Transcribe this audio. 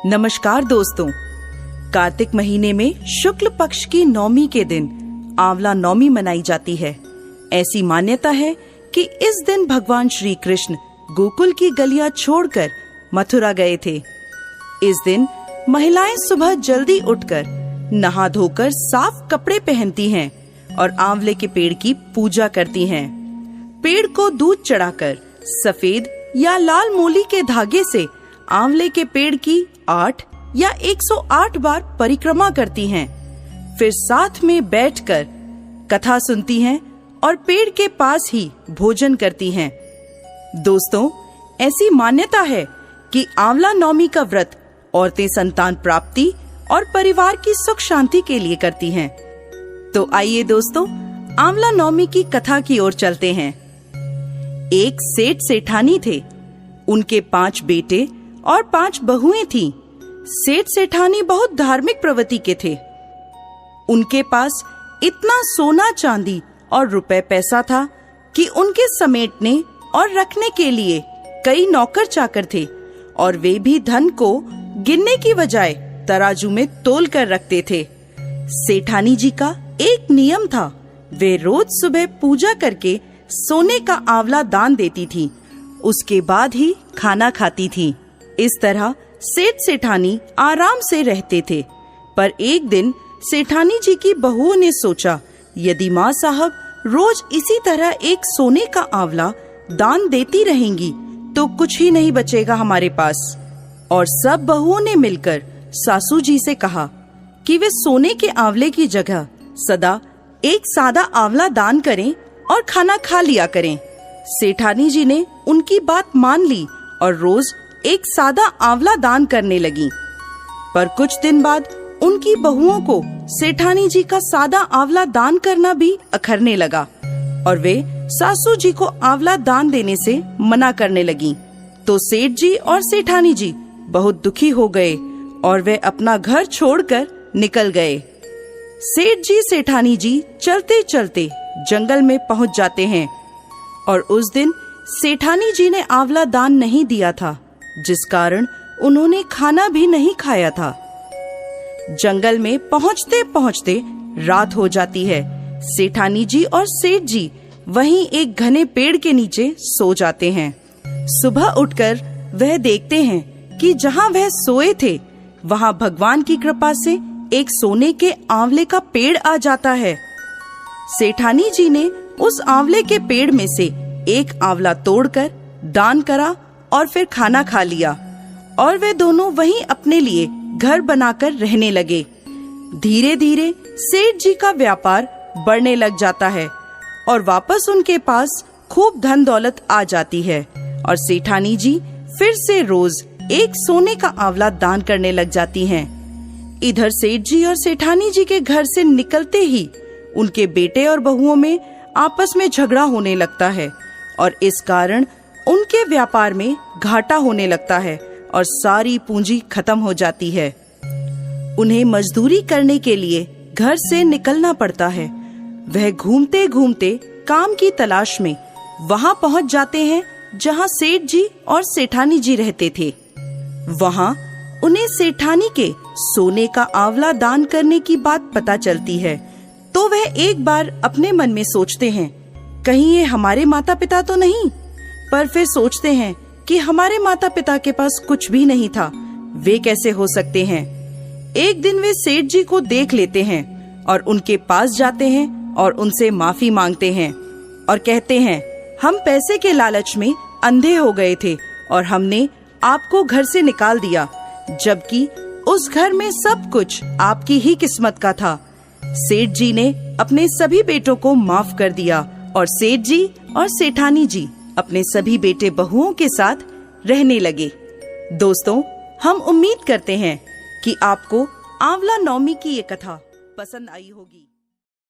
नमस्कार दोस्तों, कार्तिक महीने में शुक्ल पक्ष की नौमी के दिन आंवला नौमी मनाई जाती है। ऐसी मान्यता है कि इस दिन भगवान श्री कृष्ण गोकुल की गलियां छोड़कर मथुरा गए थे। इस दिन महिलाएं सुबह जल्दी उठकर नहा धोकर साफ कपड़े पहनती हैं और आंवले के पेड़ की पूजा करती हैं। पेड़ को दूध चढ़ाकर सफेद या लाल मोली के धागे से आंवले के पेड़ की 8 या 108 बार परिक्रमा करती हैं। फिर साथ में बैठकर कथा सुनती हैं और पेड़ के पास ही भोजन करती हैं। दोस्तों, ऐसी मान्यता है कि आंवला नौमी का व्रत औरतें संतान प्राप्ति और परिवार की सुख शांति के लिए करती हैं। तो आइए दोस्तों, आंवला नौमी की कथा की ओर चलते हैं। एक सेठ सेठानी थे। उनके 5 बेटे और 5 बहुएं थीं। सेठ सेठानी बहुत धार्मिक प्रवृत्ति के थे। उनके पास इतना सोना चांदी और रुपए पैसा था कि उनके समेटने और रखने के लिए कई नौकर चाकर थे और वे भी धन को गिनने की बजाय तराजू में तोल कर रखते थे। सेठानी जी का एक नियम था, वे रोज सुबह पूजा करके सोने का आंवला दान देती थी, उसके बाद ही खाना खाती थी। इस तरह सेठ सेठानी आराम से रहते थे। पर एक दिन सेठानी जी की बहुओं ने सोचा, यदि माँ साहब रोज इसी तरह एक सोने का आंवला दान देती रहेंगी तो कुछ ही नहीं बचेगा हमारे पास। और सब बहुओं ने मिलकर सासू जी से कहा कि वे सोने के आंवले की जगह सदा एक सादा आंवला दान करें और खाना खा लिया करें। सेठानी जी ने उनकी बात मान ली और रोज एक सादा आंवला दान करने लगी। पर कुछ दिन बाद उनकी बहुओं को सेठानी जी का सादा आंवला दान करना भी अखरने लगा और वे सासू जी को आंवला दान देने से मना करने लगी। तो सेठ जी और सेठानी जी बहुत दुखी हो गए और वे अपना घर छोड़कर निकल गए। सेठ जी सेठानी जी चलते चलते जंगल में पहुंच जाते हैं और उस दिन सेठानी जी ने आंवला दान नहीं दिया था, जिस कारण उन्होंने खाना भी नहीं खाया था। जंगल में पहुंचते पहुंचते रात हो जाती है। सेठानी जी और सेठ जी वहीं एक घने पेड़ के नीचे सो जाते हैं। सुबह उठकर वह देखते हैं कि जहां वह सोए थे वहां भगवान की कृपा से एक सोने के आंवले का पेड़ आ जाता है। सेठानी जी ने उस आंवले के पेड़ में से एक आंवला तोड़कर दान करा और फिर खाना खा लिया और वे दोनों वहीं अपने लिए घर बनाकर रहने लगे। धीरे धीरे सेठ जी का व्यापार बढ़ने लग जाता है और वापस उनके पास खूब धन दौलत आ जाती है और सेठानी जी फिर से रोज एक सोने का आंवला दान करने लग जाती हैं। इधर सेठ जी और सेठानी जी के घर से निकलते ही उनके बेटे और बहुओं में आपस में झगड़ा होने लगता है और इस कारण उनके व्यापार में घाटा होने लगता है और सारी पूंजी खत्म हो जाती है। उन्हें मजदूरी करने के लिए घर से निकलना पड़ता है। वह घूमते घूमते काम की तलाश में वहां पहुंच जाते हैं जहां सेठ जी और सेठानी जी रहते थे। वहां उन्हें सेठानी के सोने का आंवला दान करने की बात पता चलती है। तो वह एक बार अपने मन में सोचते हैं, कहीं ये हमारे माता पिता तो नहीं। पर फिर सोचते हैं कि हमारे माता पिता के पास कुछ भी नहीं था, वे कैसे हो सकते हैं। एक दिन वे सेठ जी को देख लेते हैं और उनके पास जाते हैं और उनसे माफी मांगते हैं और कहते हैं, हम पैसे के लालच में अंधे हो गए थे और हमने आपको घर से निकाल दिया, जबकि उस घर में सब कुछ आपकी ही किस्मत का था। सेठ जी ने अपने सभी बेटों को माफ कर दिया और सेठ जी और सेठानी जी अपने सभी बेटे बहुओं के साथ रहने लगे। दोस्तों, हम उम्मीद करते हैं कि आपको आंवला नौमी की ये कथा पसंद आई होगी।